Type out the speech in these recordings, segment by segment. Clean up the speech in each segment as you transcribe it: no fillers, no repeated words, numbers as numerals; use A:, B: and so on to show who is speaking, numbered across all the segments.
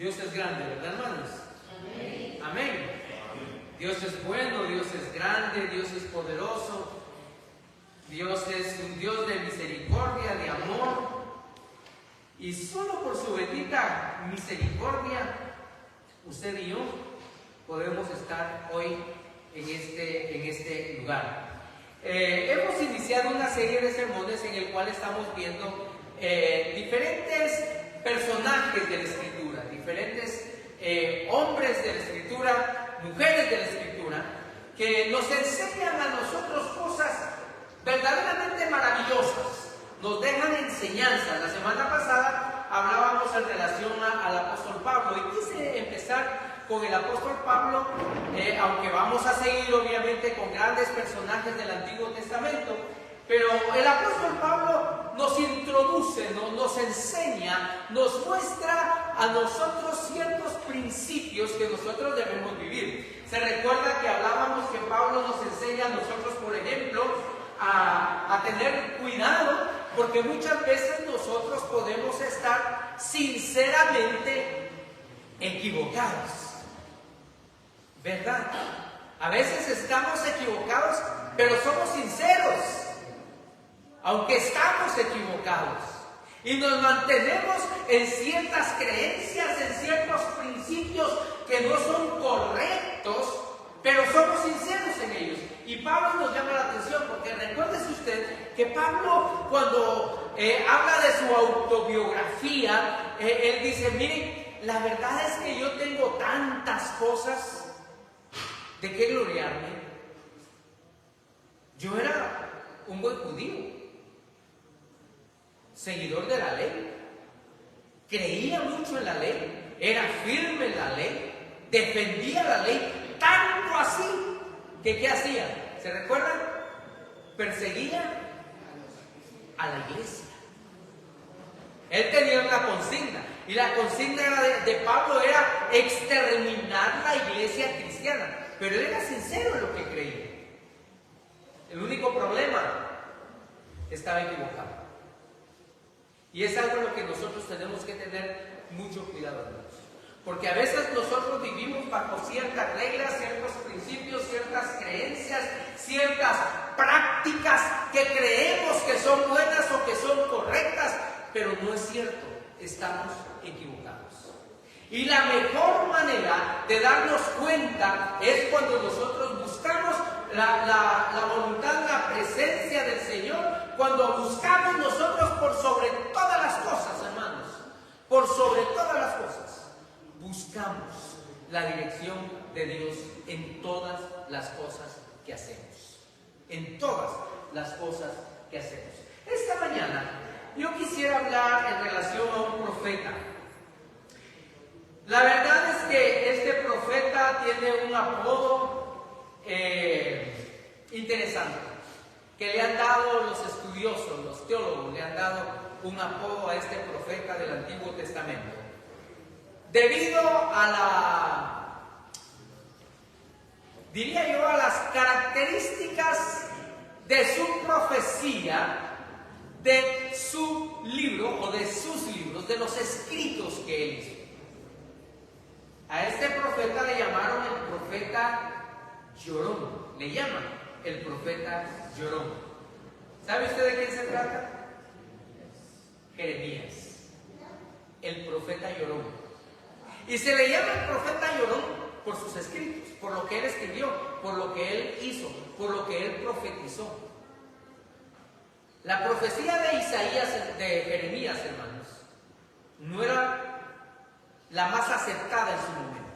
A: Dios es grande, ¿verdad, hermanos? Amén. Amén. Dios es bueno, Dios es grande, Dios es poderoso. Dios es un Dios de misericordia, de amor. Y solo por su bendita misericordia, usted y yo podemos estar hoy en este lugar. Hemos iniciado una serie de sermones en el cual estamos viendo diferentes personajes de la Escritura, diferentes hombres de la Escritura, mujeres de la Escritura, que nos enseñan a nosotros cosas verdaderamente maravillosas, nos dejan enseñanzas. La semana pasada hablábamos en relación al apóstol Pablo y quise empezar con el apóstol Pablo, aunque vamos a seguir obviamente con grandes personajes del Antiguo Testamento, pero el apóstol Pablo nos introduce, nos enseña, nos muestra a nosotros ciertos principios que nosotros debemos vivir. Se recuerda que hablábamos que Pablo nos enseña a nosotros, por ejemplo, a tener cuidado, porque muchas veces nosotros podemos estar sinceramente equivocados, ¿verdad? A veces estamos equivocados, pero somos sinceros, aunque estamos equivocados, y nos mantenemos en ciertas creencias, en ciertos principios que no son correctos, pero somos sinceros en ellos. Y Pablo nos llama la atención, porque recuérdese usted que Pablo, cuando habla de su autobiografía, él dice: miren, la verdad es que yo tengo tantas cosas de qué gloriarme. Yo era un buen judío, seguidor de la ley, creía mucho en la ley, era firme en la ley, defendía la ley, tanto así que ¿qué hacía? ¿Se recuerdan? Perseguía a la iglesia. Él tenía una consigna, y la consigna de Pablo era exterminar la iglesia cristiana, pero él era sincero en lo que creía. El único problema, estaba equivocado. Y es algo en lo que nosotros tenemos que tener mucho cuidado, hermanos. Porque a veces nosotros vivimos bajo ciertas reglas, ciertos principios, ciertas creencias, ciertas prácticas que creemos que son buenas o que son correctas, pero no es cierto, estamos equivocados. Y la mejor manera de darnos cuenta es cuando nosotros buscamos la voluntad, la presencia del Señor, cuando buscamos nosotros por sobre todas las cosas, hermanos, por sobre todas las cosas. Buscamos la dirección de Dios en todas las cosas que hacemos. En todas las cosas que hacemos. Esta mañana yo quisiera hablar en relación a un profeta. La verdad es que este profeta tiene un apodo interesante, que le han dado los estudiosos, los teólogos, le han dado un apodo a este profeta del Antiguo Testamento. Debido a diría yo, a las características de su profecía, de su libro o de sus libros, de los escritos que él hizo. A este profeta le llamaron el profeta llorón, le llaman el profeta llorón. ¿Sabe usted de quién se trata? Jeremías, el profeta llorón. Y se le llama el profeta llorón por sus escritos, por lo que él escribió, por lo que él hizo, por lo que él profetizó. La profecía de Isaías, de Jeremías, hermanos, no era la más aceptada en su momento.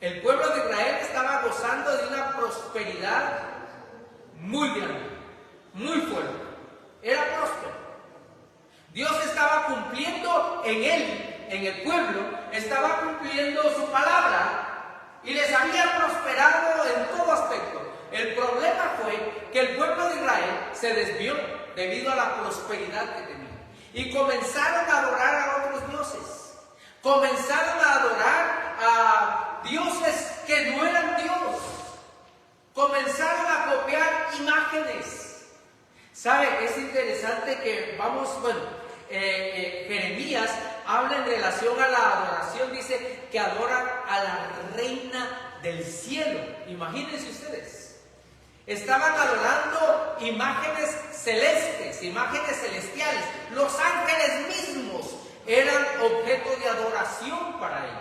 A: El pueblo de Israel estaba gozando de una prosperidad muy grande, muy fuerte. Era próspero. Dios estaba cumpliendo en él, en el pueblo, estaba cumpliendo su palabra y les había prosperado en todo aspecto. El problema fue que el pueblo de Israel se desvió debido a la prosperidad que tenía. Y comenzaron a adorar a otros dioses. Comenzaron a adorar a dioses que no eran Dios. Comenzaron a copiar imágenes. ¿Sabe? Es interesante que Jeremías habla en relación a la adoración, dice que adoran a la reina del cielo. Imagínense ustedes, estaban adorando imágenes celestes, imágenes celestiales. Los ángeles mismos eran objeto de adoración para ellos.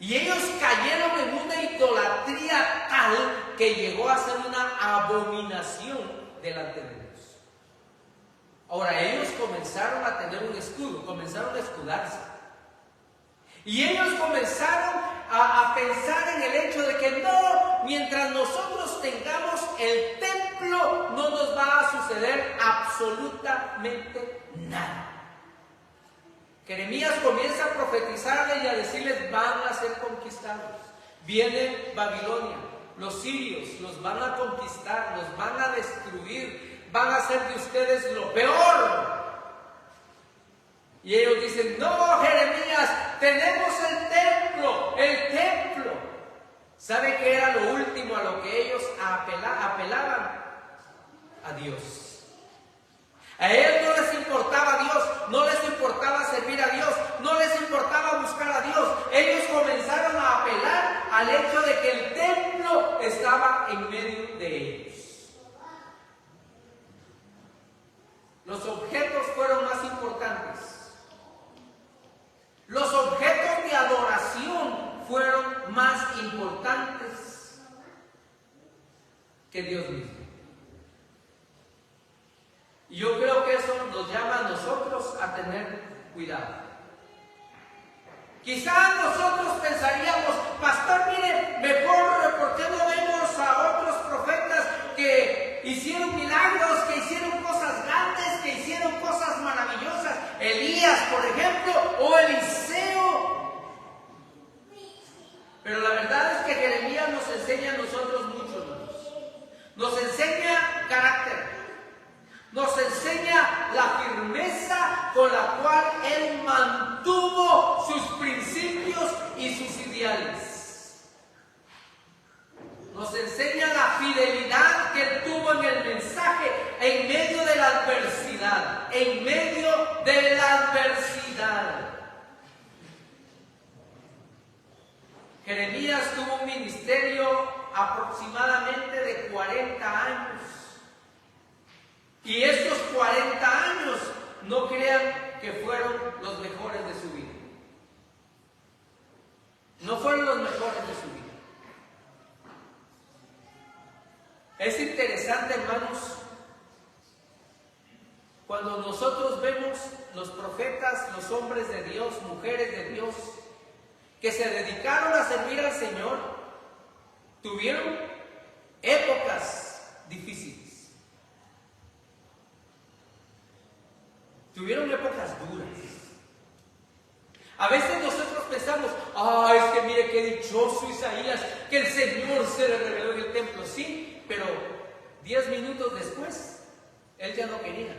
A: Y ellos cayeron en una idolatría tal que llegó a ser una abominación delante de Dios. Ahora ellos comenzaron a tener un escudo, comenzaron a escudarse. Y ellos comenzaron a pensar en el hecho de que no, mientras nosotros tengamos el templo, no nos va a suceder absolutamente nada. Jeremías comienza a profetizarles y a decirles: van a ser conquistados. Viene Babilonia, los sirios los van a conquistar, los van a destruir, van a hacer de ustedes lo peor. Y ellos dicen: no, Jeremías, tenemos el templo, el templo. ¿Sabe qué era lo último a lo que ellos apelaban? A Dios. A ellos no les importaba Dios, no les importaba servir a Dios, no les importaba buscar a Dios. Ellos comenzaron a apelar al hecho de que el templo estaba en medio de ellos. Los objetos fueron más importantes. Los objetos de adoración fueron más importantes que Dios mismo. Y yo creo que eso nos llama a nosotros a tener cuidado. Quizás nosotros pensaríamos: pastor, mire, mejor, ¿por qué no vemos a otros profetas que hicieron milagros, que hicieron cosas grandes, que hicieron cosas maravillosas? Elías, por ejemplo, o Eliseo. Pero la verdad es que Jeremías nos enseña a nosotros mucho, hermanos. Nos enseña carácter. Nos enseña la firmeza con la cual él mantuvo sus principios y sus ideales. Nos enseña la fidelidad que él tuvo en el mensaje en medio de la adversidad. En medio de la adversidad. Jeremías tuvo un ministerio aproximadamente de 40 años. Y estos 40 años, no crean que fueron los mejores de su vida. No fueron los mejores de su vida. Es interesante, hermanos, cuando nosotros vemos los profetas, los hombres de Dios, mujeres de Dios, que se dedicaron a servir al Señor, tuvieron épocas difíciles. Tuvieron épocas duras. A veces nosotros pensamos: es que mire qué dichoso Isaías, que el Señor se le reveló en el templo. Sí, pero 10 minutos después, él ya no quería.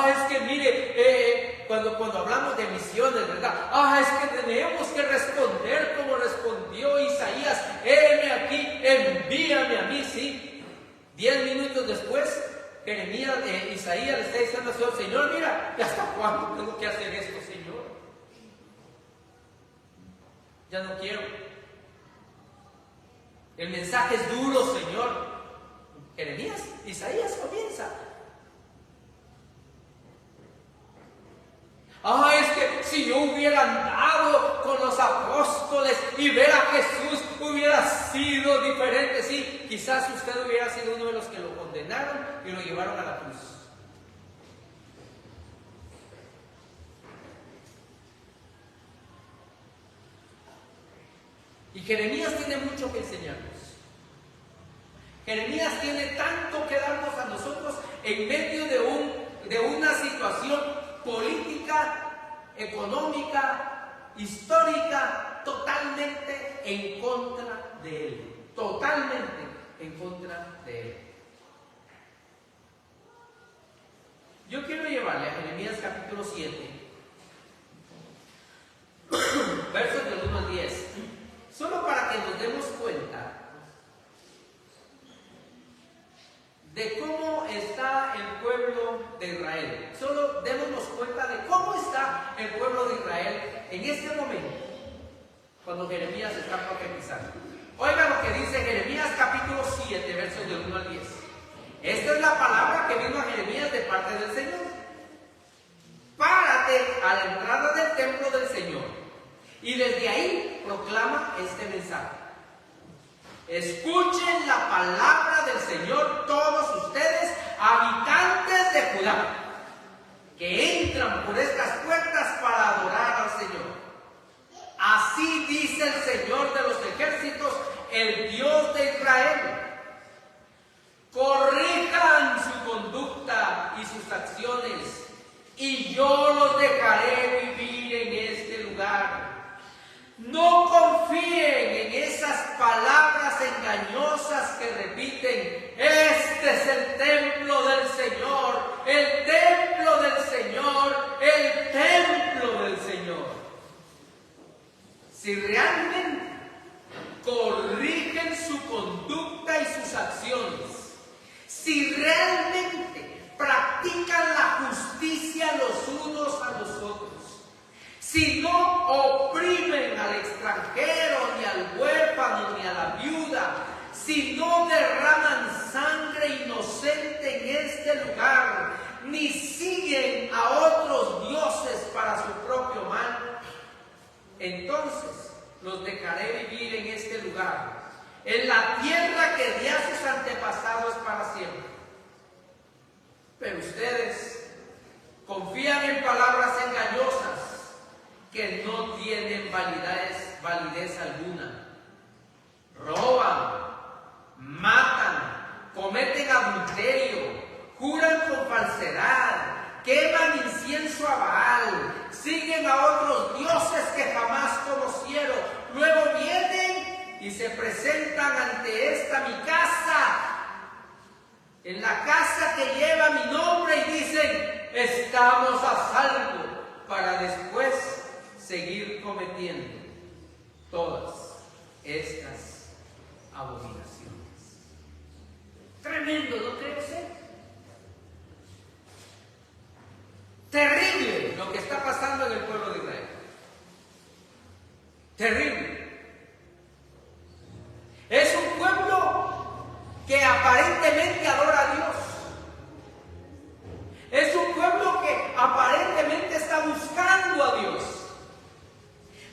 A: Es que mire, cuando hablamos de misiones, ¿verdad? Es que tenemos que responder como respondió Isaías: heme aquí, envíame a mí, sí. 10 minutos después, Isaías le está diciendo al Señor: Señor, mira, ¿y hasta cuándo tengo que hacer esto, Señor? Ya no quiero. El mensaje es duro, Señor. Isaías comienza: es que si yo hubiera andado con los apóstoles y ver a Jesús, hubiera sido diferente. Sí, quizás usted hubiera sido uno de los que lo condenaron y lo llevaron a la cruz. Y Jeremías tiene mucho que enseñarnos. Jeremías tiene tanto que darnos a nosotros en medio de una situación política, económica, histórica, totalmente en contra de él. Totalmente en contra de él. Yo quiero llevarle a Jeremías capítulo 7, versos del 1 al 10, solo para que nos demos cuenta de cómo está el pueblo de Israel. Solo démonos cuenta de cómo está el pueblo de Israel en este momento, cuando Jeremías está profetizando. Oiga lo que dice Jeremías capítulo 7, versos del 1 al 10. Esta es la palabra que vino a Jeremías de parte del Señor. Párate a la entrada del templo del Señor y desde ahí proclama este mensaje. Escuchen la palabra del Señor todos ustedes, habitantes de Judá, que entran por estas puertas para adorar al Señor. Así dice el Señor de los ejércitos, el Dios de Israel. Corrijan su conducta y sus acciones, y yo los dejaré vivir en este lugar. No confíen en esas palabras engañosas que repiten: este es el templo del Señor, el templo del Señor, el templo del Señor. Si realmente corrigen su conducta y sus acciones, si realmente practican la justicia los unos a los otros, si no oprimen al extranjero, ni al huérfano, ni a la viuda, si no derraman sangre inocente en este lugar, ni siguen a otros dioses para su propio mal, entonces los dejaré vivir en este lugar, en la tierra que di a sus antepasados para siempre. Pero ustedes confían en palabras engañosas que no tienen validez alguna. Roban, matan, cometen adulterio, juran con falsedad, queman incienso a Baal, siguen a otros dioses que jamás conocieron. Luego vienen y se presentan ante esta mi casa, en la casa que lleva mi nombre, y dicen: estamos a salvo, para después seguir cometiendo todas estas abominaciones. Tremendo, ¿no cree usted? Terrible lo que está pasando en el pueblo de Israel. Terrible. Es un pueblo que aparentemente adora a Dios. Es un pueblo que aparentemente está buscando a Dios.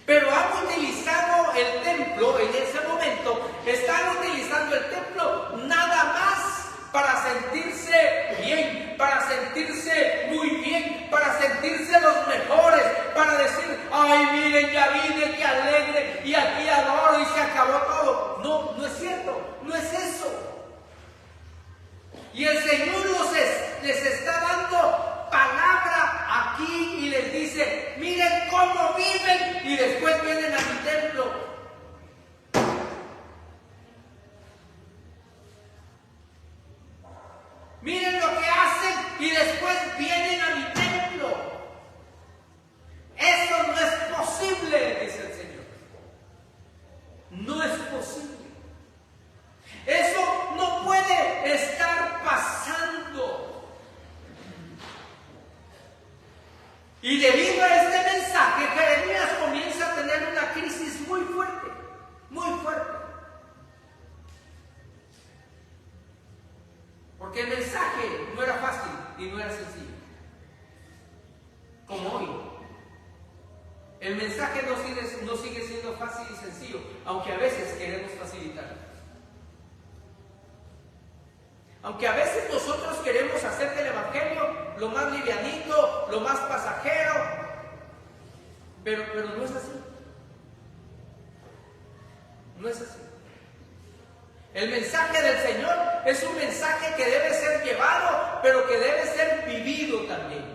A: Pero han utilizado el templo en ese momento, están utilizando el templo nada más para sentirse bien, para sentirse muy bien, para sentirse los mejores, para decir: ay, miren, ya vine, qué alegre, y aquí adoro y se acabó todo. No, no es cierto, no es eso. Y el Señor les está dando palabra aquí y les dice: miren cómo viven, y después vienen a mi templo. Miren lo que hacen y después vienen a mi templo. Eso no es posible, dice el Señor. No es posible. Eso no puede estar pasando. Y debido a este mensaje, Jeremías comienza a tener una crisis muy fuerte, muy fuerte. Porque el mensaje no era fácil y no era sencillo, como hoy. El mensaje no sigue siendo fácil y sencillo, aunque a veces queremos facilitarlo. Aunque a veces nosotros queremos hacer del evangelio lo más livianito, lo más pasajero, pero no es así. No es así. El mensaje del Señor es un mensaje que debe ser llevado, pero que debe ser vivido también.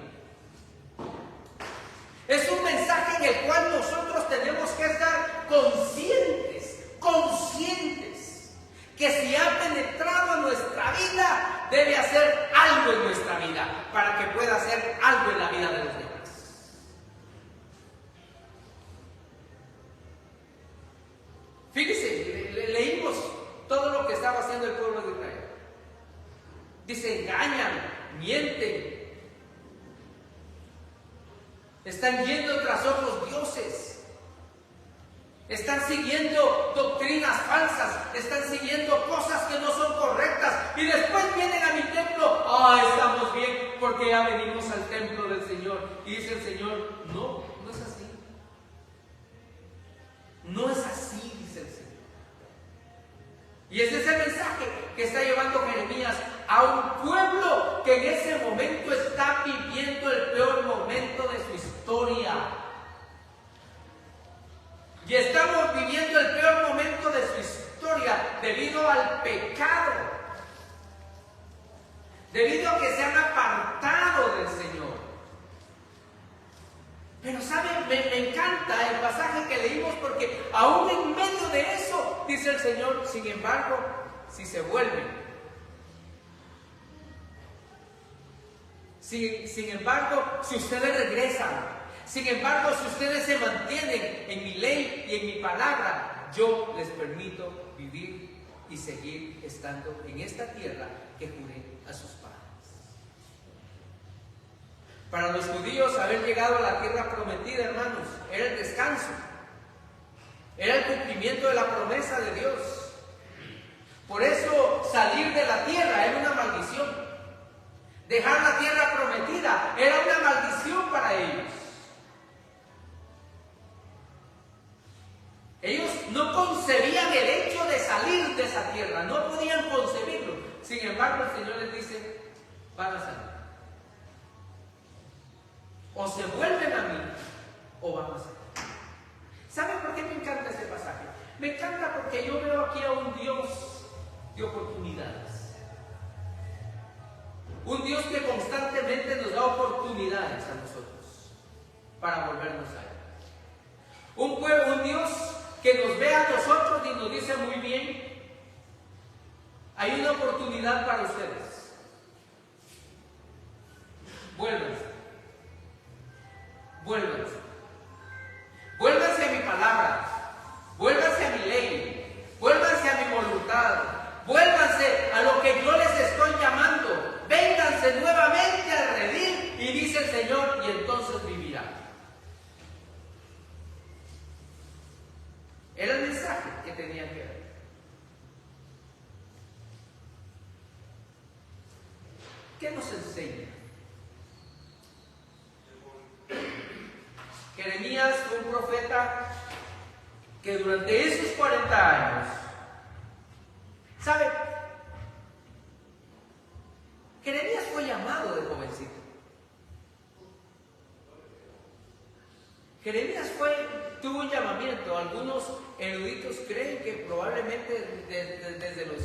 A: Es un mensaje en el cual nosotros tenemos que estar conscientes, que si ha penetrado en nuestra vida, debe hacer algo en nuestra vida, para que pueda hacer algo en la vida de los demás. Fíjese, leímos todo lo que estaba haciendo el pueblo de Israel. Dice, engañan, mienten. Están yendo tras otros dioses. Están siguiendo doctrinas falsas. Están siguiendo cosas que no son correctas. Y después vienen a mi templo. Estamos bien porque ya venimos al templo del Señor. Y dice el Señor, no, no es así. No es así, dice el Señor. Y ese es el mensaje que está llevando Jeremías a un pueblo que en ese momento está viviendo el peor momento de su historia. Y estamos viviendo el peor momento de su historia debido al pecado. Debido a que se han apartado del Señor. Pero ¿saben? Me encanta el pasaje que leímos porque aún en medio de eso, dice el Señor, sin embargo, si se vuelven. Sin embargo, si ustedes regresan, sin embargo, si ustedes se mantienen en mi ley y en mi palabra, yo les permito vivir y seguir estando en esta tierra que juré a sus padres. Para los judíos, haber llegado a la tierra prometida, hermanos, era el descanso, era el cumplimiento de la promesa de Dios. Por eso, salir de la tierra era una maldición. Dejar la tierra prometida era una maldición para ellos. Ellos no concebían el hecho de salir de esa tierra, no podían concebirlo. Sin embargo, el Señor les dice, van a salir. O se vuelven a mí, o van a salir. ¿Saben por qué me encanta este pasaje? Me encanta porque yo veo aquí a un Dios de oportunidades. Un Dios que constantemente nos da oportunidades a nosotros para volvernos a Él. Un Dios que nos ve a nosotros y nos dice muy bien, hay una oportunidad para ustedes. Vuélvanse. Vuélvanse. Vuélvanse a mi palabra. Vuélvanse a mi ley. Vuélvanse a mi voluntad. Vuélvanse a lo que yo les estoy llamando. Vénganse nuevamente al redil, y dice el Señor, y entonces vivirán. Era el mensaje que tenían que dar. ¿Qué nos enseña? Jeremías fue un profeta que durante esos 40 años, ¿sabe? Jeremías fue llamado de jovencito. Jeremías tuvo un llamamiento. Algunos eruditos creen que probablemente desde los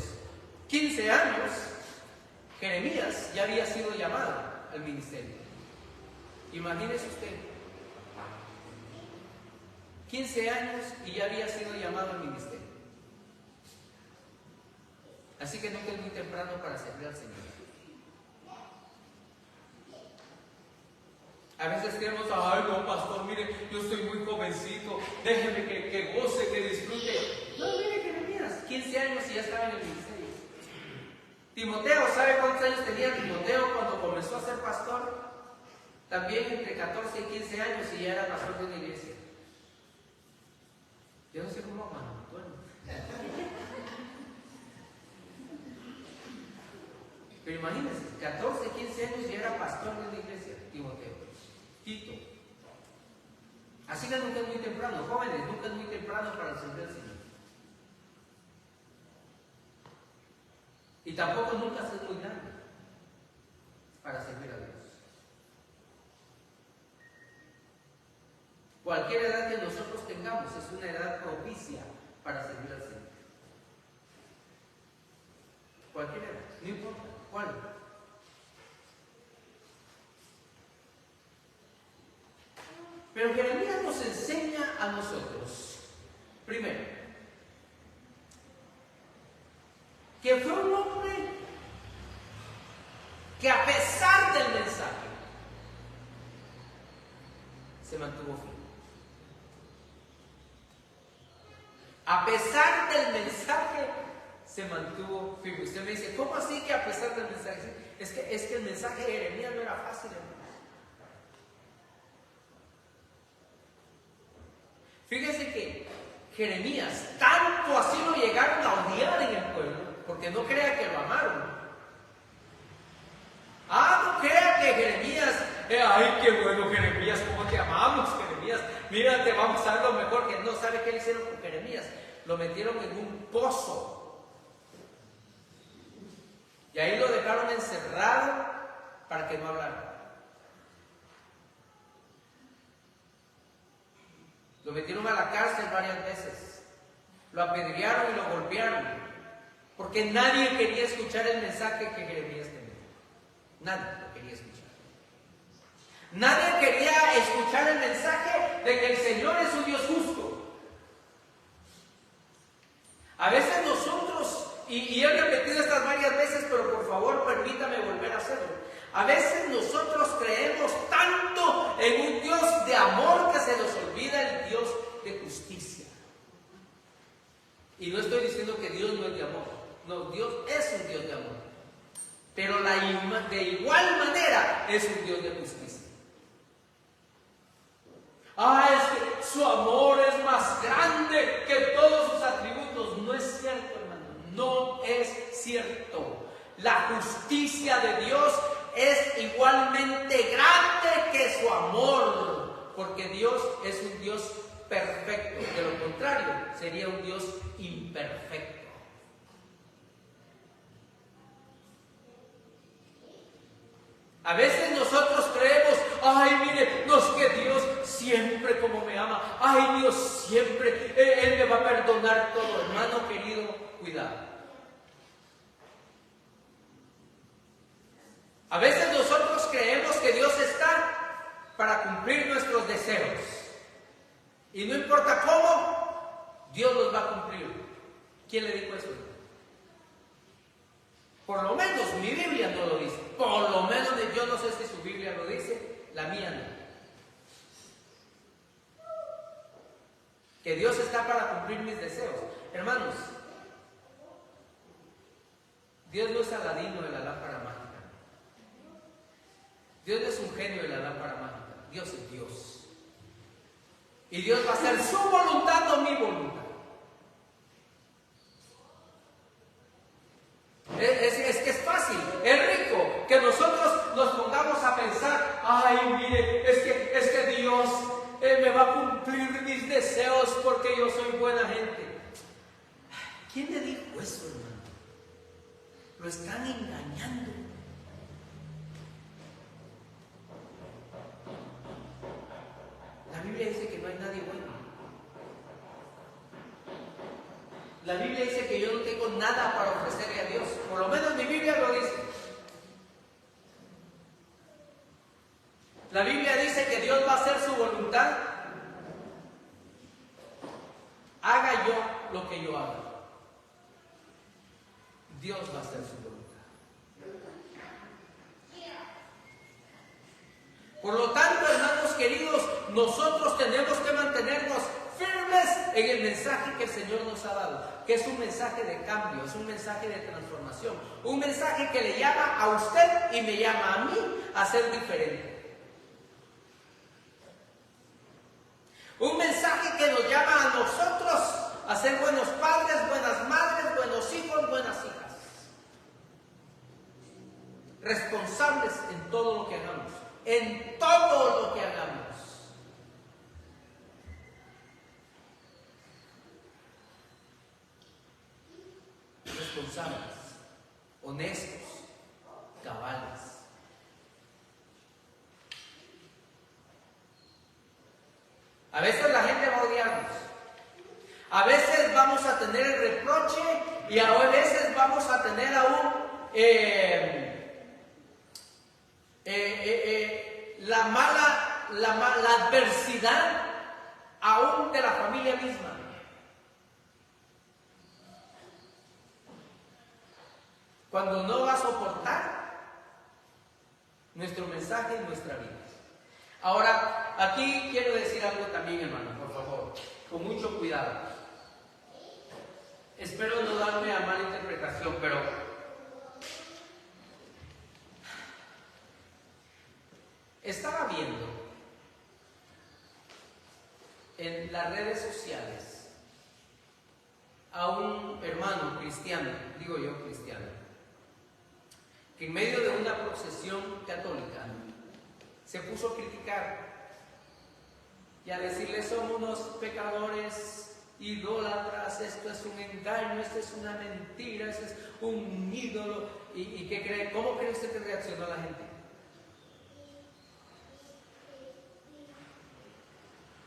A: 15 años Jeremías ya había sido llamado al ministerio. Imagínese usted, 15 años y ya había sido llamado al ministerio. Así que nunca es muy temprano para servir al Señor. A veces creemos, ay no, pastor, mire, yo estoy muy jovencito, déjeme que goce, que disfrute. No, mire Jeremías, 15 años y ya estaba en el ministerio. Timoteo, ¿sabe cuántos años tenía Timoteo cuando comenzó a ser pastor? También entre 14 y 15 años y ya era pastor de una iglesia. Yo no sé cómo aguantó. Pero imagínense, 14, 15 años y era pastor de una iglesia, Timoteo. Tito. Así que nunca es muy temprano, jóvenes, nunca es muy temprano para servir al Señor. Y tampoco nunca es muy grande para servir a Dios. Cualquier edad que nosotros tengamos es una edad propicia para servir al Señor. Cualquier edad, no importa cuál. Pero Jeremías nos enseña a nosotros, primero, que fue un hombre que a pesar del mensaje se mantuvo firme. A pesar del mensaje se mantuvo firme. Usted me dice, ¿cómo así que a pesar del mensaje? Es que el mensaje de Jeremías no era fácil, hermano. Fíjese que Jeremías, tanto así lo llegaron a odiar en el pueblo, porque no crea que lo amaron. No crea que Jeremías, ay, qué bueno Jeremías, cómo te amamos Jeremías, mira, te vamos a dar lo mejor. Que no sabe qué le hicieron con Jeremías. Lo metieron en un pozo y ahí lo dejaron encerrado para que no hablara. Lo metieron a la cárcel varias veces, lo apedrearon y lo golpearon, porque nadie quería escuchar el mensaje que Jeremías tenía. Nadie lo quería escuchar. Nadie quería escuchar el mensaje de que el Señor es un Dios justo. A veces nosotros, y he repetido estas varias veces, pero por favor permítame volver a hacerlo. A veces nosotros creemos tanto en un Dios de amor que se nos olvida el Dios de justicia. Y no estoy diciendo que Dios no es de amor. No, Dios es un Dios de amor. Pero de igual manera es un Dios de justicia. Es que su amor es más grande que todos sus atributos. No es cierto, hermano. No es cierto. La justicia de Dios es igualmente grande que su amor, porque Dios es un Dios perfecto. De lo contrario, sería un Dios imperfecto. A veces nosotros creemos, mire, no es que Dios siempre como me ama, Dios siempre, Él me va a perdonar todo. Hermano querido, cuidado. A veces nosotros creemos que Dios está para cumplir nuestros deseos. Y no importa cómo, Dios los va a cumplir. ¿Quién le dijo eso? Por lo menos mi Biblia no lo dice. Por lo menos yo no sé si su Biblia lo dice, la mía no. Que Dios está para cumplir mis deseos. Hermanos, Dios no es Aladino de la lámpara mágica. Dios no es un genio de la lámpara mágica. Dios es Dios. Y Dios va a hacer su voluntad, no mi voluntad. Es que es fácil, es rico que nosotros nos pongamos a pensar, mire, es que Dios me va a cumplir mis deseos porque yo soy buena gente. ¿Quién le dijo eso, hermano? Lo están engañando. La Biblia dice que no hay nadie bueno. La Biblia dice que yo no tengo nada para ofrecerle a Dios. Por lo menos mi Biblia lo dice. La Biblia dice que Dios va a hacer su voluntad. Haga yo lo que yo haga. Dios va a hacer su voluntad. Por lo tanto, hermanos queridos, nosotros tenemos que mantenernos firmes en el mensaje que el Señor nos ha dado, que es un mensaje de cambio, es un mensaje de transformación, un mensaje que le llama a usted y me llama a mí a ser diferente. Un mensaje que nos llama a nosotros a ser buenos padres, buenas madres, buenos hijos, buenas hijas. Responsables en todo lo que hagamos, en todo lo que hagamos. Responsables, honestos, cabales. A veces la gente va a odiarnos. A veces vamos a tener el reproche y a veces vamos a tener aún la adversidad aún de la familia misma. Cuando no va a soportar nuestro mensaje y nuestra vida. Ahora, aquí quiero decir algo también, hermano, por favor, con mucho cuidado. espero no darme a mala interpretación, pero estaba viendo en las redes sociales a un hermano cristiano, digo yo cristiano, que en medio de una procesión católica se puso a criticar y a decirle: somos unos pecadores, idólatras, esto es un engaño, esto es una mentira, esto es un ídolo. ¿Y qué cree? ¿Cómo cree usted que reaccionó la gente?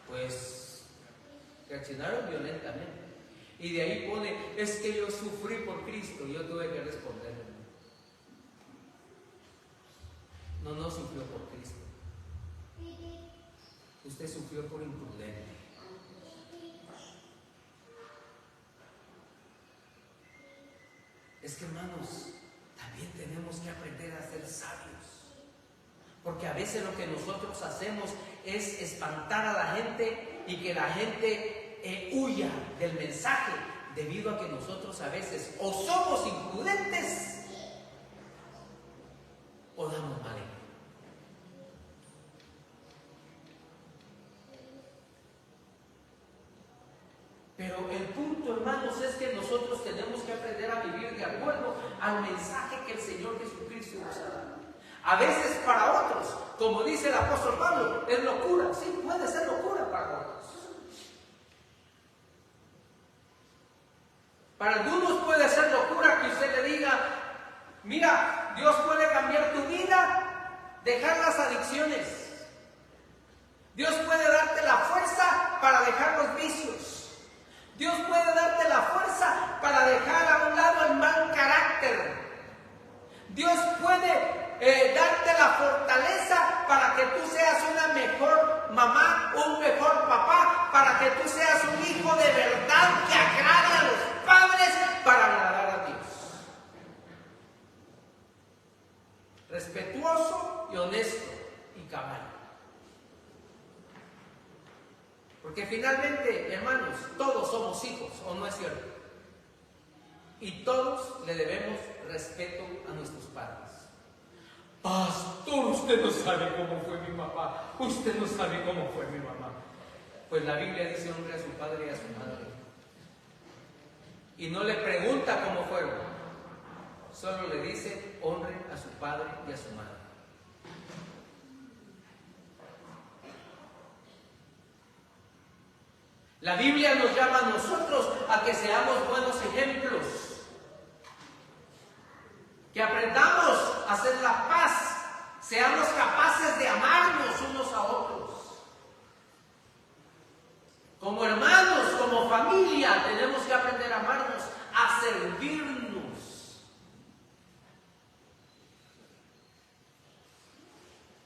A: Pues reaccionaron violentamente. Y de ahí pone: es que yo sufrí por Cristo. Yo tuve que responder: no sufrió por Cristo. Usted sufrió por imprudente. Es que, hermanos, también tenemos que aprender a ser sabios. Porque a veces lo que nosotros hacemos es espantar a la gente y que la gente huya del mensaje, debido a que nosotros a veces o somos imprudentes o damos mal ejemplo. Pero el punto, hermanos, es que nosotros tenemos que aprender a vivir de acuerdo al mensaje que el Señor Jesucristo nos ha dado. A veces para otros, como dice el apóstol Pablo, es locura. Sí, puede ser locura para otros. Para algunos puede ser locura que usted le diga: mira, Dios puede cambiar tu vida, dejar las adicciones. Dios puede darte la fuerza para dejar los vicios. Dios puede darte la fuerza para dejar a un lado el mal carácter. Dios puede darte la fortaleza para que tú seas una mejor mamá, un mejor papá, para que tú seas un hijo de verdad que agrade a los padres para agradar a Dios. Respetuoso y honesto y cabal. Porque finalmente, hermanos, todos somos hijos, ¿o no es cierto? Y todos le debemos respeto a nuestros padres. Pastor, usted no sabe cómo fue mi papá, usted no sabe cómo fue mi mamá. Pues la Biblia dice: honre a su padre y a su madre. Y no le pregunta cómo fueron, solo le dice: honre a su padre y a su madre. La Biblia nos llama a nosotros a que seamos buenos ejemplos, que aprendamos a hacer la paz, seamos capaces de amarnos unos a otros. Como hermanos, como familia, tenemos que aprender a amarnos, a servirnos.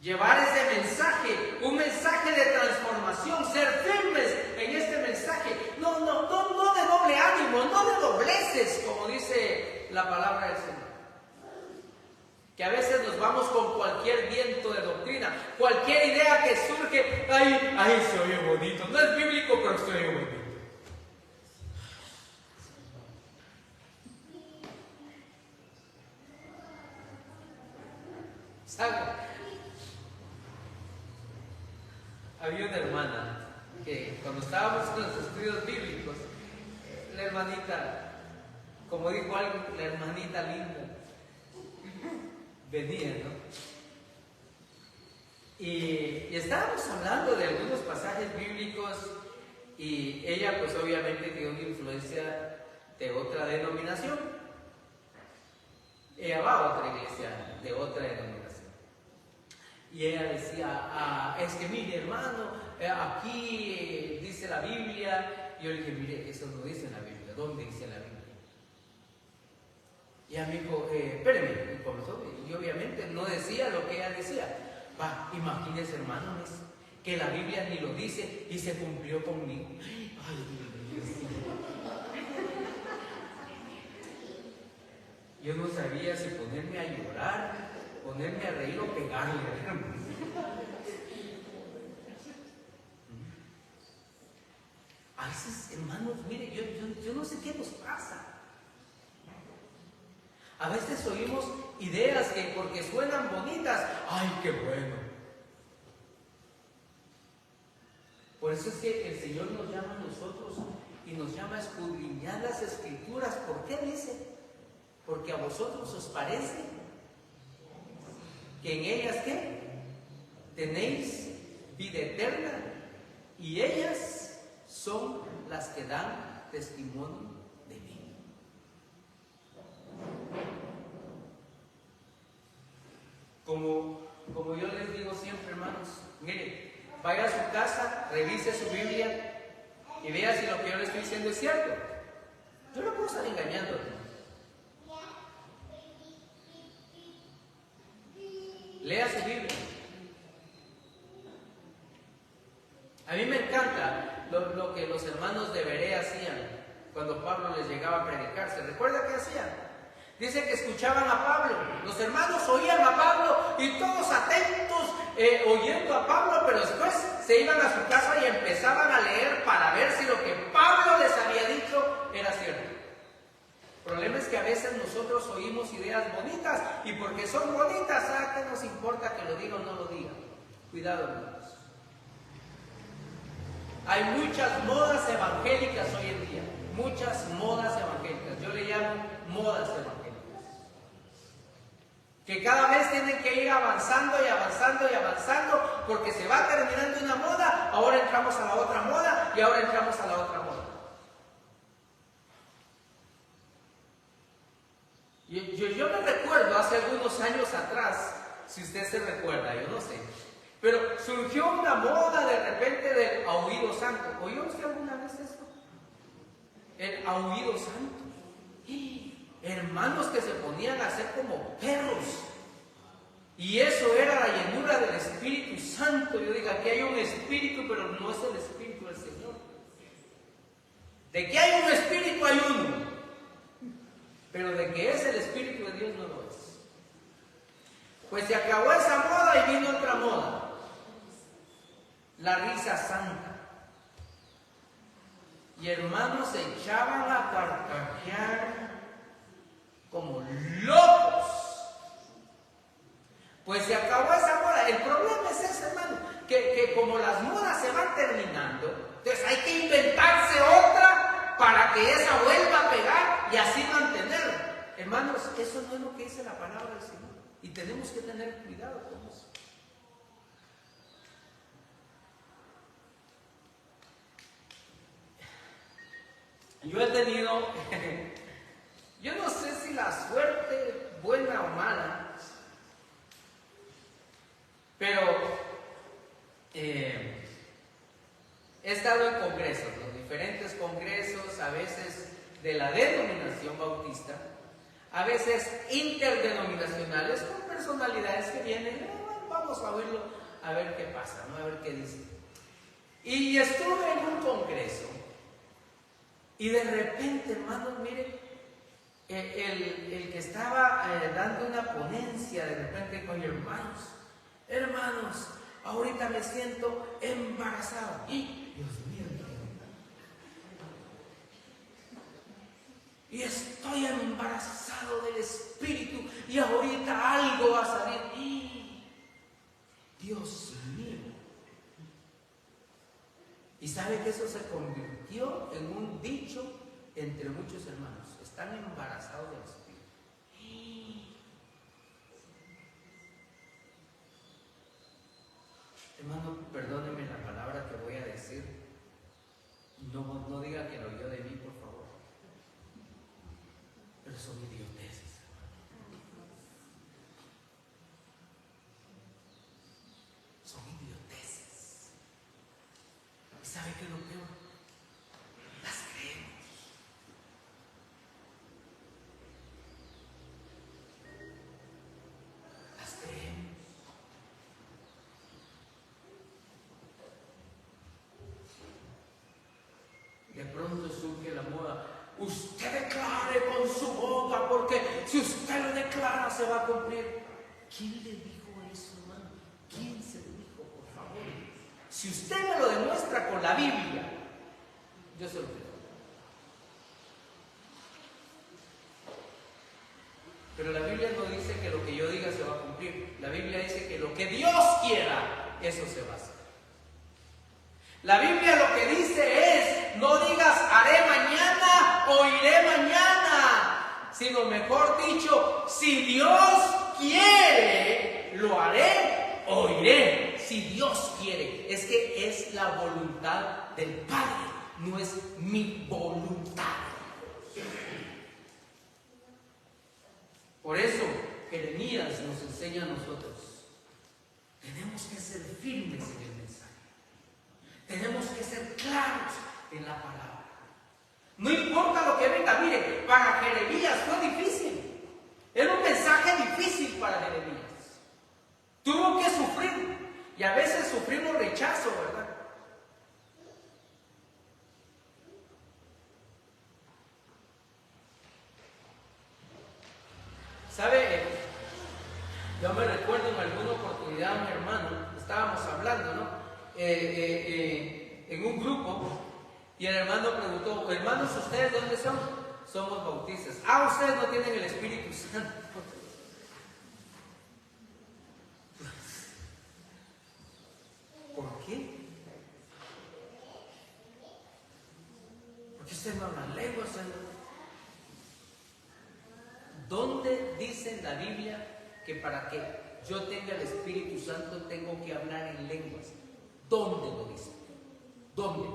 A: Llevar ese mensaje, un mensaje de transformación, ser firmes en este mensaje, no de doble ánimo, no de dobleces, como dice la palabra del Señor. Que a veces nos vamos con cualquier viento de doctrina, cualquier idea que surge, ay, se oye bonito, no es bíblico, pero se oye bonito. ¿Sabe? Había una hermana que cuando estábamos en los estudios bíblicos, la hermanita, como dijo alguien, la hermanita linda, venía, ¿no? Y estábamos hablando de algunos pasajes bíblicos y ella pues obviamente tiene una influencia de otra denominación. Ella va a otra iglesia de otra denominación. Y ella decía: es que mire, hermano, aquí dice la Biblia. Y yo le dije: mire, eso no dice en la Biblia. ¿Dónde dice la Biblia? Y ella me dijo: espéreme. Y comenzó, y obviamente no decía lo que ella decía. Imagínense, hermanos, que la Biblia ni lo dice y se cumplió conmigo. Ay, Dios mío. Yo no sabía si ponerme a llorar, ponerme a reír o pegarle. A veces, hermanos, mire, yo no no sé qué nos pasa. A veces oímos ideas que porque suenan bonitas, ¡ay, qué bueno! Por eso es que el Señor nos llama a nosotros y nos llama a escudriñar las Escrituras. ¿Por qué dice? Porque a vosotros os parece que en ellas, ¿qué? Tenéis vida eterna, y ellas son las que dan testimonio de mí. Como yo les digo siempre, hermanos, mire, vaya a su casa, revise su Biblia y vea si lo que yo le estoy diciendo es cierto. Yo no puedo estar engañando. Lea su Biblia. A mí me encanta lo que los hermanos de Berea hacían cuando Pablo les llegaba a predicar. ¿Se recuerda qué hacían? Dice que escuchaban a Pablo. Los hermanos oían a Pablo y todos atentos oyendo a Pablo, pero después se iban a su casa y empezaban a leer para ver si lo que Pablo les había dicho era cierto. El problema es que a veces nosotros oímos ideas bonitas y porque son bonitas, ¿qué nos importa que lo diga o no lo diga? Cuidado, hermanos. Hay muchas modas evangélicas hoy en día, muchas modas evangélicas. Yo le llamo modas evangélicas, que cada vez tienen que ir avanzando y avanzando y avanzando, porque se va terminando una moda, ahora entramos a la otra moda y ahora entramos a la otra moda. Yo me recuerdo hace algunos años atrás, si usted se recuerda, yo no sé, pero surgió una moda de repente del aullido santo. ¿Oyó usted alguna vez eso? El aullido santo. Hermanos que se ponían a hacer como perros. Y eso era la llenura del Espíritu Santo. Yo digo, aquí hay un Espíritu, pero no es el Espíritu del Señor. De que hay un Espíritu, hay uno. Pero de que es el Espíritu de Dios, no lo es. Pues se acabó esa moda y vino otra moda. La risa santa. Y hermanos se echaban a carcajear como locos. Pues se acabó esa moda. El problema es ese, hermano, que como las modas se van terminando, entonces hay que inventarse otra para que esa vuelva a pegar y así mantener. Hermanos, eso no es lo que dice la palabra del Señor. Y tenemos que tener cuidado con eso. Yo he tenido, yo no sé si la suerte, buena o mala, pero he estado en congresos, los diferentes congresos, a veces de la denominación bautista, a veces interdenominacionales, con personalidades que vienen, vamos a oírlo, a ver qué pasa, ¿no? A ver qué dice. Y estuve en un congreso, y de repente, hermanos, miren, el que estaba dando una ponencia, de repente con hermanos, ahorita me siento embarazado. Y, Dios mío, y estoy embarazado del Espíritu, y ahorita algo va a salir. Y, Dios mío. Y sabe que eso se convirtió en un dicho entre muchos hermanos. Están embarazados del Espíritu. Hermano, perdóneme la palabra que voy a decir. No diga que lo oyó de mí, por favor. Pero son idioteces. Son idioteces. ¿Y sabe qué es lo peor? Las creemos. Las creemos. De pronto surge la moda. Usted declare con su boca, porque si usted lo declara se va a cumplir. ¿Quién le dijo eso, hermano? ¿Quién se lo dijo, por favor? Si usted me lo demuestra con la Biblia, yo se lo creo. Pero la Biblia no dice que lo que yo diga se va a cumplir. La Biblia dice que lo que Dios quiera, eso se va a hacer. La Biblia lo que dice es, no digas haré mañana o iré mañana, sino mejor dicho, si Dios quiere, lo haré o iré. Si Dios quiere, es que es la voluntad del Padre, no es mi voluntad. Por eso Jeremías nos enseña a nosotros, tenemos que ser firmes en el mensaje, tenemos que ser claros en la palabra. No importa lo que venga. Mire, para Jeremías fue difícil, era un mensaje difícil para Jeremías, tuvo que sufrir, y a veces sufrimos rechazo, ¿verdad? ¿Sabe? Yo me recuerdo en alguna oportunidad, mi hermano, estábamos hablando, ¿no? En un grupo, y el hermano preguntó, hermanos, ¿ustedes dónde son? Somos bautistas. Ah, ustedes no tienen el Espíritu Santo. ¿Por qué? Porque ustedes no hablan lenguas, ¿dónde dice en la Biblia que para que yo tenga el Espíritu Santo tengo que hablar en lenguas? ¿Dónde lo dice? ¿Dónde?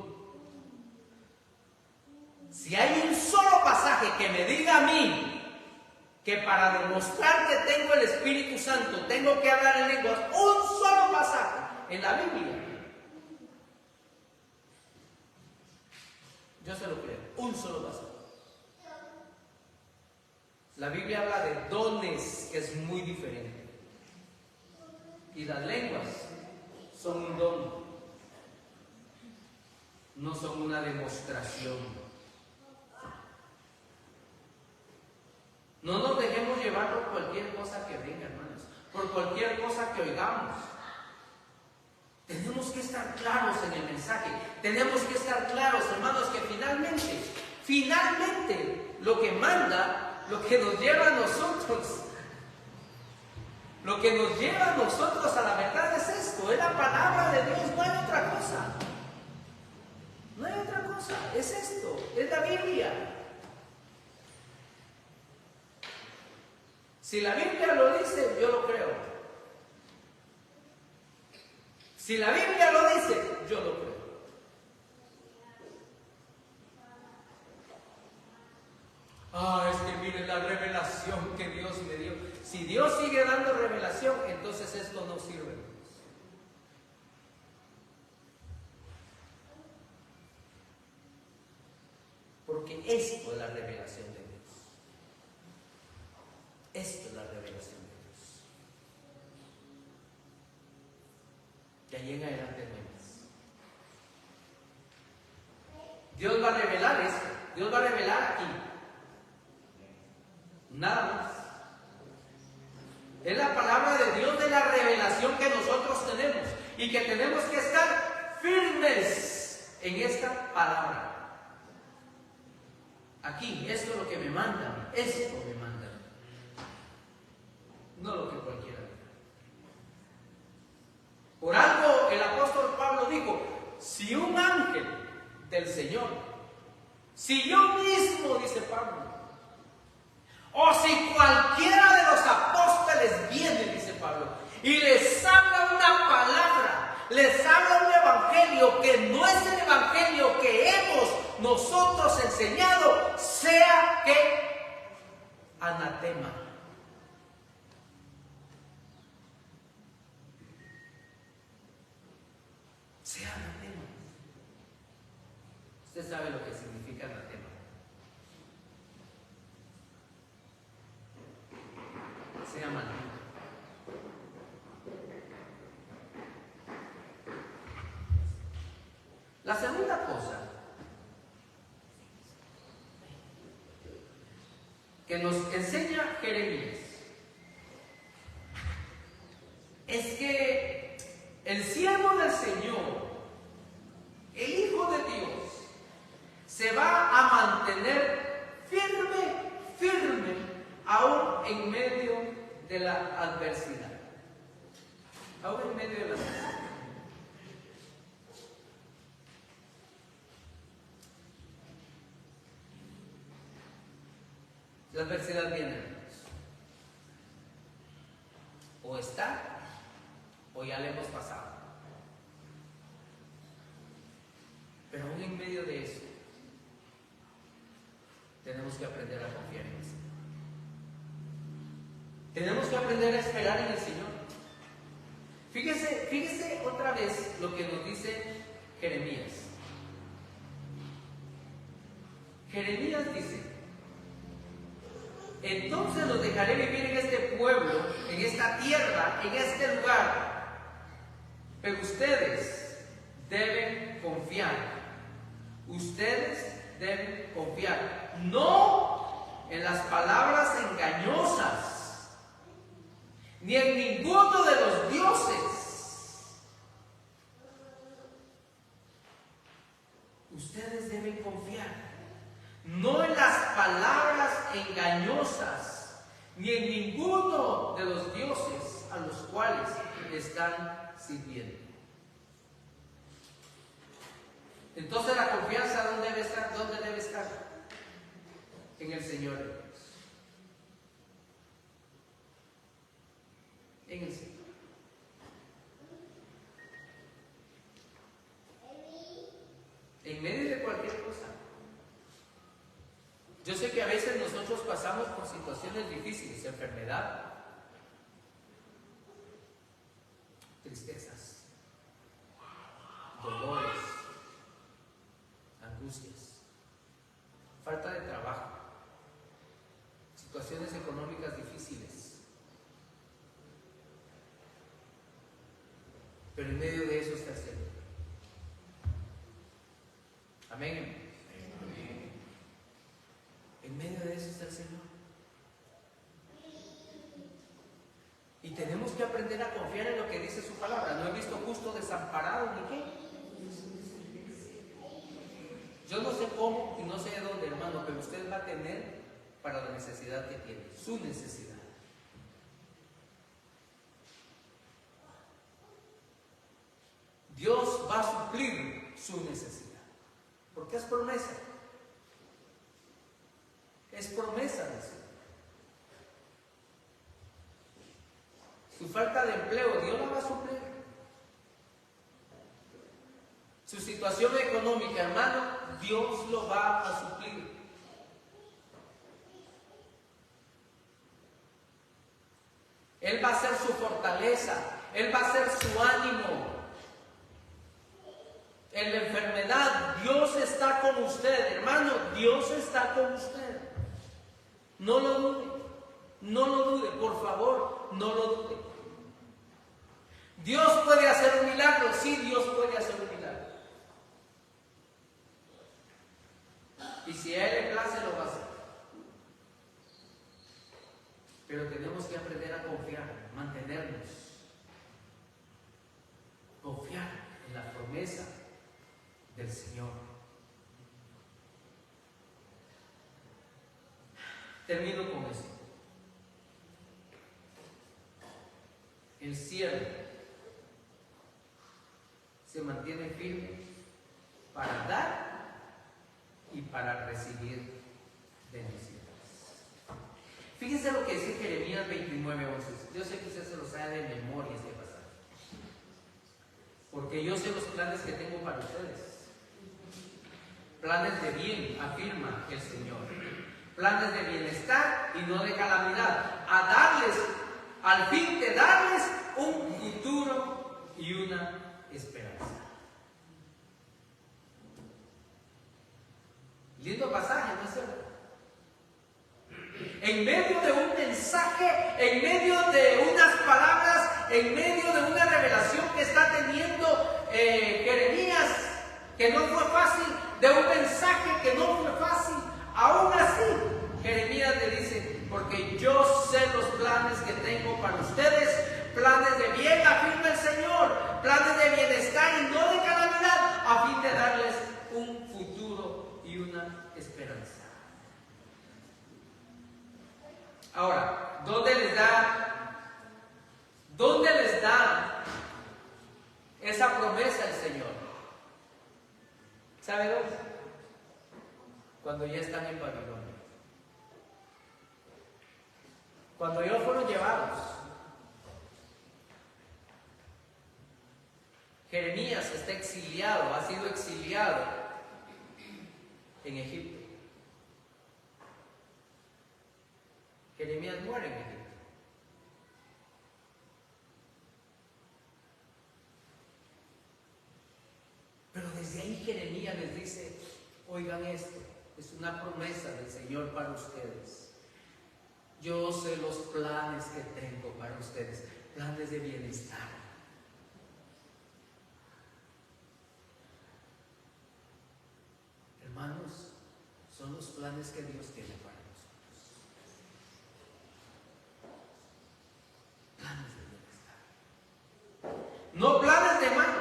A: Si hay un solo pasaje que me diga a mí que para demostrar que tengo el Espíritu Santo tengo que hablar en lenguas, un solo pasaje en la Biblia, yo se lo creo, un solo pasaje. La Biblia habla de dones, que es muy diferente. Y las lenguas son un don, no son una demostración. No nos dejemos llevar por cualquier cosa que venga, hermanos, por cualquier cosa que oigamos. Tenemos que estar claros en el mensaje. Tenemos que estar claros, hermanos, que finalmente, lo que manda, lo que nos lleva a nosotros, lo que nos lleva a nosotros a la verdad es esto, es la palabra de Dios, no hay otra cosa. No hay otra cosa, es esto, es la Biblia. Si la Biblia lo dice, yo lo creo. Si la Biblia lo dice, yo lo creo. Es que miren la revelación que Dios me dio. Si Dios sigue dando revelación, entonces esto no sirve. Porque esto es la revelación de Dios. Esto es la revelación de Dios. De ahí en adelante no hay más. Dios va a revelar esto. Dios va a revelar aquí. Nada más. Es la palabra de Dios, de la revelación que nosotros tenemos, y que tenemos que estar firmes en esta palabra. Aquí, esto es lo que me mandan, esto me mandan, no lo que cualquiera diga. Por algo el apóstol Pablo dijo, si un ángel del Señor, si yo mismo, dice Pablo, o si cualquiera de los apóstoles viene, dice Pablo, y les habla una palabra, les habla un evangelio que no es el evangelio que hemos nosotros enseñado, sea que anatema. Sea anatema. Usted sabe lo que significa anatema. Sea maldito. La segunda cosa que nos enseña Jeremías es que el siervo del Señor, el Hijo de Dios, se va a mantener firme, aún en medio de la adversidad. Aún en medio de la adversidad. La adversidad viene, o está, o ya le hemos pasado. Pero aún en medio de eso, tenemos que aprender a confiar en el Señor. Tenemos que aprender a esperar en el Señor. Fíjese otra vez lo que nos dice Jeremías. Jeremías dice: entonces los dejaré vivir en este pueblo, en esta tierra, en este lugar. Pero ustedes deben confiar. Ustedes deben confiar. No en las palabras engañosas, ni en ninguno de los dioses. Ustedes deben confiar. No en las palabras engañosas, ni en ninguno de los dioses a los cuales están sirviendo. Entonces la confianza, ¿dónde debe estar? ¿Dónde debe estar? En el Señor de Dios. En el Señor. En medio de cualquier cosa. Yo sé que a veces nosotros pasamos por situaciones difíciles, enfermedad, tristezas, dolores, angustias, falta de trabajo, situaciones económicas difíciles. Pero en medio de eso está el Señor. Amén. En medio de eso está el Señor. Y tenemos que aprender a confiar en lo que dice su palabra. No he visto justo desamparado ni qué. Yo no sé cómo y no sé de dónde, hermano, pero usted va a tener para la necesidad que tiene, su necesidad. Dios va a suplir su necesidad, porque es promesa. Es promesa de Dios. Su falta de empleo, Dios la va a suplir. Su situación económica, hermano, Dios lo va a suplir. Él va a ser su fortaleza, Él va a ser su ánimo. En la enfermedad, Dios está con usted, hermano, Dios está con usted. No lo dude, no lo dude, por favor, no lo dude. Dios puede hacer un milagro, sí, Dios puede hacer un milagro. Y si a Él le place, lo va a hacer. Pero tenemos que aprender a confiar, mantenernos. Confiar en la promesa del Señor. Termino con esto. El siervo se mantiene firme para dar y para recibir bendiciones. Fíjense lo que dice Jeremías 29:11. Yo sé que usted se lo sabe de memoria este pasaje, porque yo sé los planes que tengo para ustedes. Planes de bien, afirma el Señor. Planes de bienestar y no de calamidad. A darles, al fin de darles un futuro y una esperanza. Lindo pasaje, ¿no es cierto? En medio de un mensaje, en medio de unas palabras, en medio de una revelación que está teniendo Jeremías, que no fue fácil, de un mensaje que no fue fácil, aún así Jeremías le dice: porque yo sé los planes que tengo para ustedes, planes de bien, afirma el Señor, planes de bienestar y no de calamidad, a fin de darles un futuro y una esperanza. Ahora, ¿dónde les da cuando ya están en Babilonia. Cuando ellos fueron llevados, Jeremías está exiliado, ha sido exiliado en Egipto. Jeremías muere en Egipto. Pero desde ahí Jeremías les dice, oigan esto, es una promesa del Señor para ustedes. Yo sé los planes que tengo para ustedes, planes de bienestar. Hermanos, son los planes que Dios tiene para nosotros. Planes de bienestar. No planes de mal.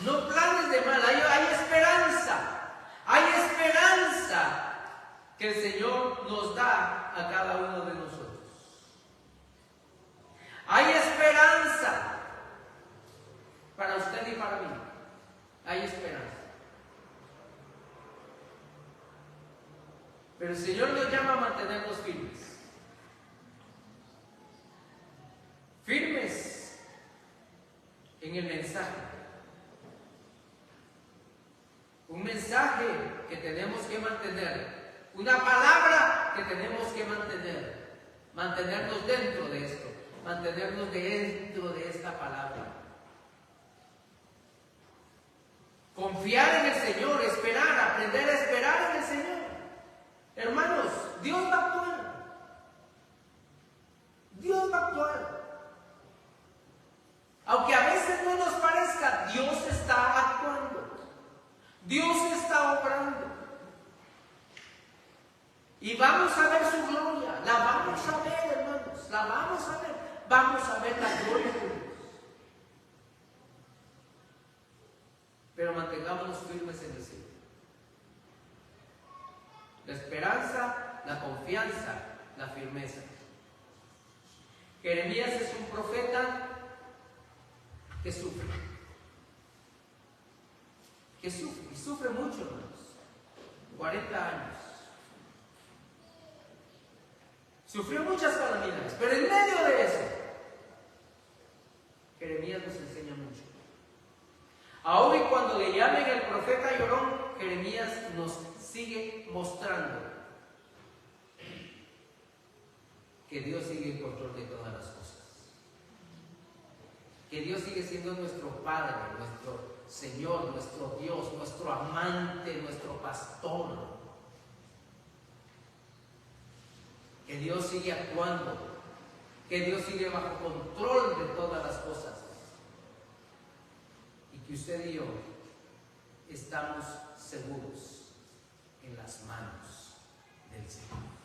A: No planes de mal. Hay esperanza. Hay esperanza que el Señor nos da a cada uno de nosotros. Hay esperanza para usted y para mí. Hay esperanza. Pero el Señor nos llama a mantenernos firmes. Firmes en el mensaje. Un mensaje que tenemos que mantener. Una palabra que tenemos que mantener. Mantenernos dentro de esto. Mantenernos dentro de esta palabra. Confiar en el Señor, esperar, aprender a esperar en el Señor. Hermanos, Dios va a actuar. Dios va a actuar. Aunque a veces no nos parezca, Dios está actuando. Dios está obrando. Y vamos a ver su gloria. La vamos a ver, hermanos. La vamos a ver. Vamos a ver la gloria de Dios. Pero mantengámonos firmes en el Señor. La esperanza, la confianza, la firmeza. Jeremías es un profeta que sufre. Que sufre, y sufre mucho, hermanos. 40 años. Sufrió muchas calamidades, pero en medio de eso, Jeremías nos enseña mucho. Aún y cuando le llamen el profeta llorón, Jeremías nos sigue mostrando que Dios sigue en control de todas las cosas. Que Dios sigue siendo nuestro Padre, nuestro Señor, nuestro Dios, nuestro amante, nuestro pastor. Que Dios sigue actuando, que Dios sigue bajo control de todas las cosas. Y que usted y yo estamos seguros en las manos del Señor.